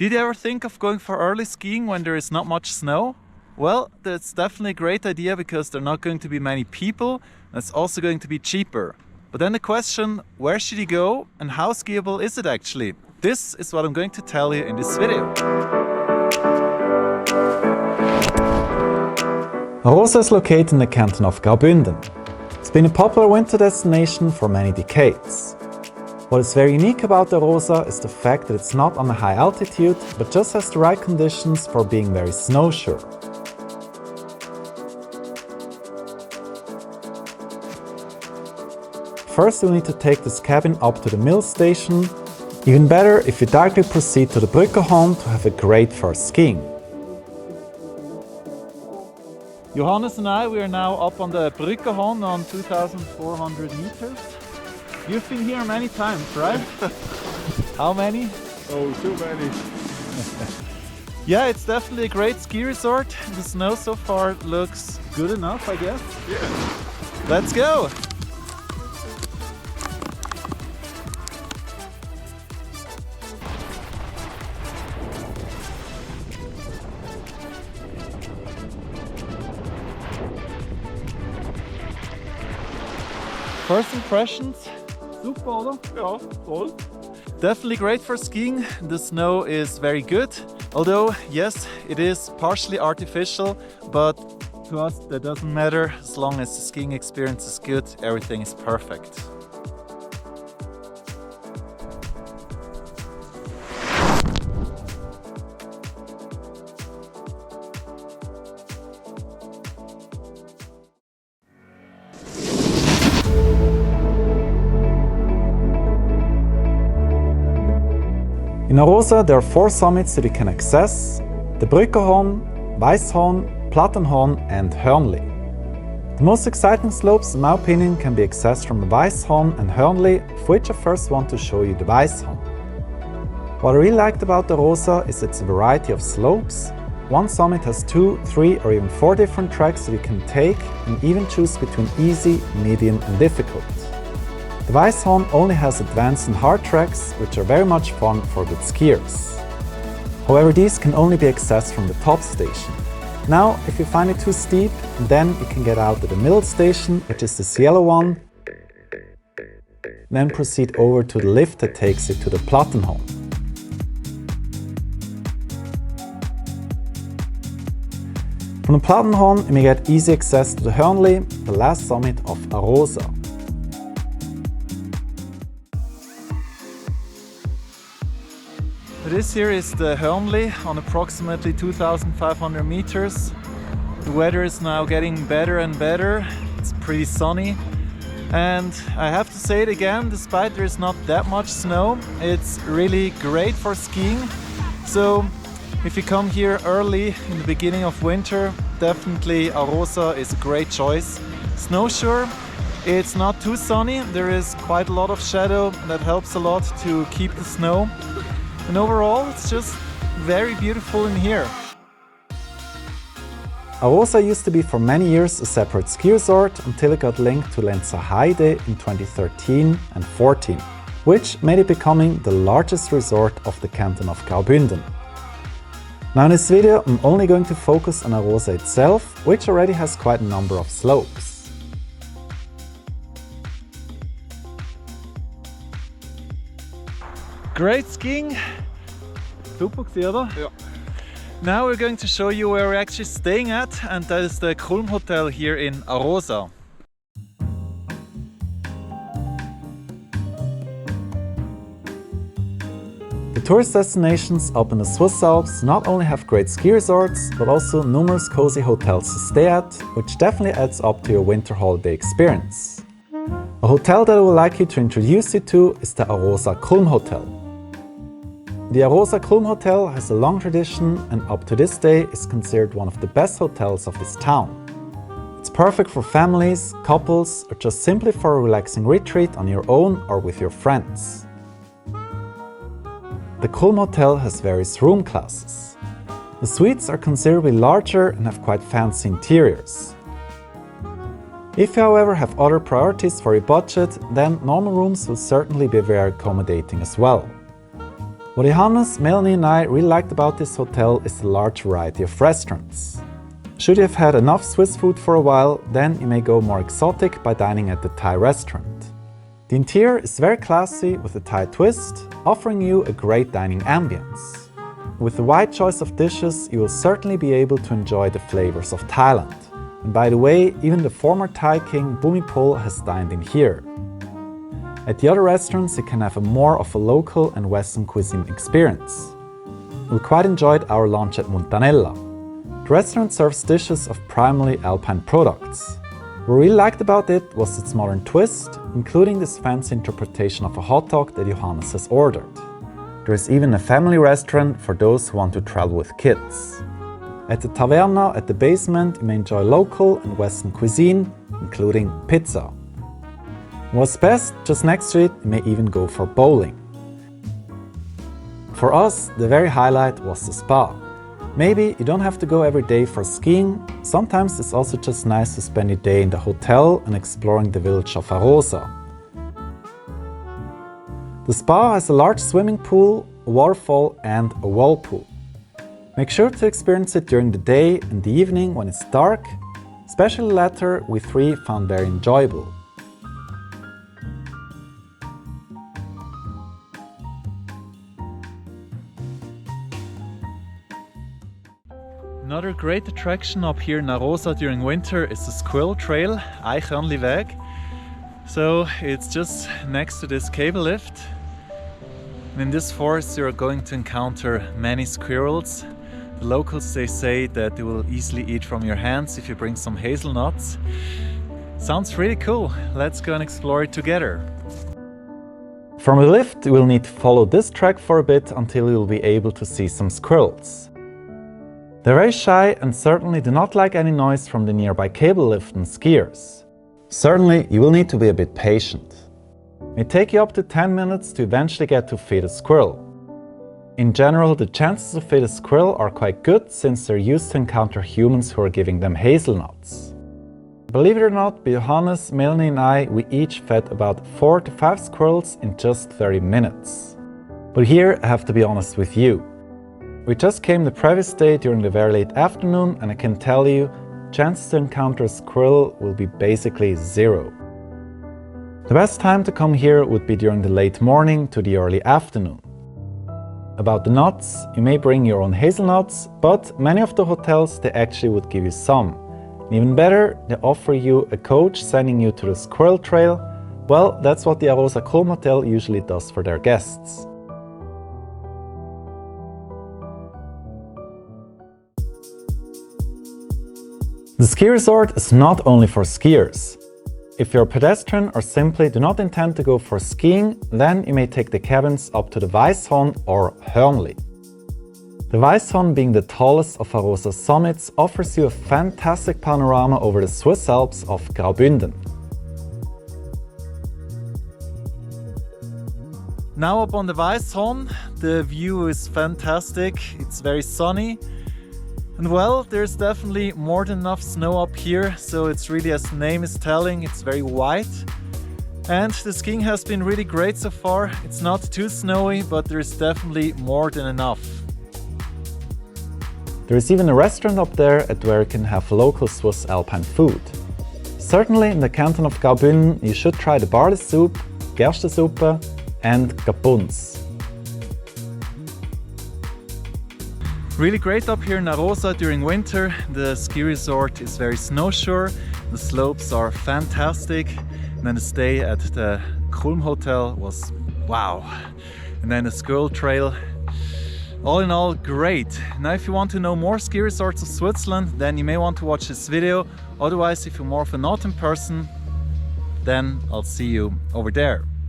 Did you ever think of going for early skiing when there is not much snow? Well, that's definitely a great idea because there are not going to be many people, and it's also going to be cheaper. But then the question, where should you go and how skiable is it actually? This is what I'm going to tell you in this video. Arosa is located in the canton of Graubünden. It's been a popular winter destination for many decades. What is very unique about Arosa is the fact that it's not on a high altitude, but just has the right conditions for being very snow-sure. First, you'll need to take this cabin up to the mill station. Even better if you directly proceed to the Brückehorn to have a great first skiing. Johannes and I, we are now up on the Brückehorn on 2,400 meters. You've been here many times, right? How many? Oh, too many. Yeah, it's definitely a great ski resort. The snow so far looks good enough, I guess. Yeah. Let's go! First impressions? Super, oder? Ja, voll. Definitely great for skiing. The snow is very good. Although, yes, it is partially artificial, but to us that doesn't matter. As long as the skiing experience is good, everything is perfect. In Arosa there are 4 summits that you can access: the Brückehorn, Weisshorn, Plattenhorn and Hörnli. The most exciting slopes, in my opinion, can be accessed from the Weisshorn and Hörnli, of which I first want to show you the Weisshorn. What I really liked about Arosa is its variety of slopes. One summit has 2, 3 or even 4 different tracks that you can take and even choose between easy, medium and difficult. The Weisshorn only has advanced and hard tracks, which are very much fun for good skiers. However, these can only be accessed from the top station. Now, if you find it too steep, then you can get out at the middle station, which is this yellow one, then proceed over to the lift that takes you to the Plattenhorn. From the Plattenhorn, you may get easy access to the Hörnli, the last summit of Arosa. This here is the Hörnli on approximately 2,500 meters. The weather is now getting better and better. It's pretty sunny. And I have to say it again, despite there is not that much snow, it's really great for skiing. So if you come here early in the beginning of winter, definitely Arosa is a great choice. Snowsure, it's not too sunny. There is quite a lot of shadow that helps a lot to keep the snow. And overall, it's just very beautiful in here. Arosa used to be for many years a separate ski resort until it got linked to Lenzerheide in 2013 and 14, which made it becoming the largest resort of the canton of Graubünden. Now in this video, I'm only going to focus on Arosa itself, which already has quite a number of slopes. Great skiing. Super gewesen, oder? Ja. Now we're going to show you where we're actually staying at, and that is the Kulm Hotel here in Arosa. The tourist destinations up in the Swiss Alps not only have great ski resorts, but also numerous cozy hotels to stay at, which definitely adds up to your winter holiday experience. A hotel that I would like you to introduce you to is the Arosa Kulm Hotel. The Arosa Kulm Hotel has a long tradition and up to this day is considered one of the best hotels of this town. It's perfect for families, couples, or just simply for a relaxing retreat on your own or with your friends. The Kulm Hotel has various room classes. The suites are considerably larger and have quite fancy interiors. If you, however, have other priorities for your budget, then normal rooms will certainly be very accommodating as well. What Johannes, Melanie and I really liked about this hotel is the large variety of restaurants. Should you have had enough Swiss food for a while, then you may go more exotic by dining at the Thai restaurant. The interior is very classy with a Thai twist, offering you a great dining ambience. With a wide choice of dishes, you will certainly be able to enjoy the flavors of Thailand. And by the way, even the former Thai king Bhumipol has dined in here. At the other restaurants, you can have more of a local and Western cuisine experience. We quite enjoyed our lunch at Montanella. The restaurant serves dishes of primarily alpine products. What we really liked about it was its modern twist, including this fancy interpretation of a hot dog that Johannes has ordered. There is even a family restaurant for those who want to travel with kids. At the Taverna at the basement, you may enjoy local and Western cuisine, including pizza. What's best, just next to it, you may even go for bowling. For us, the very highlight was the spa. Maybe you don't have to go every day for skiing, sometimes it's also just nice to spend your day in the hotel and exploring the village of Arosa. The spa has a large swimming pool, a waterfall and a whirlpool. Make sure to experience it during the day and the evening when it's dark, especially the latter we three found very enjoyable. Another great attraction up here in Arosa during winter is the Squirrel Trail, Weg. So it's just next to this cable lift. In this forest you're going to encounter many squirrels. The locals, they say that they will easily eat from your hands if you bring some hazelnuts. Sounds really cool. Let's go and explore it together. From the lift you will need to follow this track for a bit until you'll be able to see some squirrels. They're very shy and certainly do not like any noise from the nearby cable lift and skiers. Certainly, you will need to be a bit patient. It may take you up to 10 minutes to eventually get to feed a squirrel. In general, the chances of feed a squirrel are quite good since they're used to encounter humans who are giving them hazelnuts. Believe it or not, Johannes, Melanie and I, we each fed about 4 to 5 squirrels in just 30 minutes. But here I have to be honest with you. We just came the previous day during the very late afternoon and I can tell you, chances to encounter a squirrel will be basically zero. The best time to come here would be during the late morning to the early afternoon. About the nuts, you may bring your own hazelnuts, but many of the hotels they actually would give you some. And even better, they offer you a coach sending you to the Squirrel Trail. Well, that's what the Arosa Kulm Hotel usually does for their guests. The ski resort is not only for skiers. If you're a pedestrian or simply do not intend to go for skiing, then you may take the cabins up to the Weisshorn or Hörnli. The Weisshorn, being the tallest of Arosa's summits, offers you a fantastic panorama over the Swiss Alps of Graubünden. Now up on the Weisshorn, the view is fantastic, it's very sunny. And well, there's definitely more than enough snow up here, so it's really, as the name is telling, it's very white. And the skiing has been really great so far. It's not too snowy, but there's definitely more than enough. There is even a restaurant up there at where you can have local Swiss alpine food. Certainly in the canton of Graubünden you should try the barley soup, Gerstesuppe and Gapunz. Really great up here in Arosa during winter. The ski resort is very snowsure, the slopes are fantastic, and then the stay at the Kulm hotel was wow. And then the Squirrel Trail, all in all great. Now if you want to know more ski resorts of Switzerland, then you may want to watch this video. Otherwise, if you're more of an autumn person, then I'll see you over there.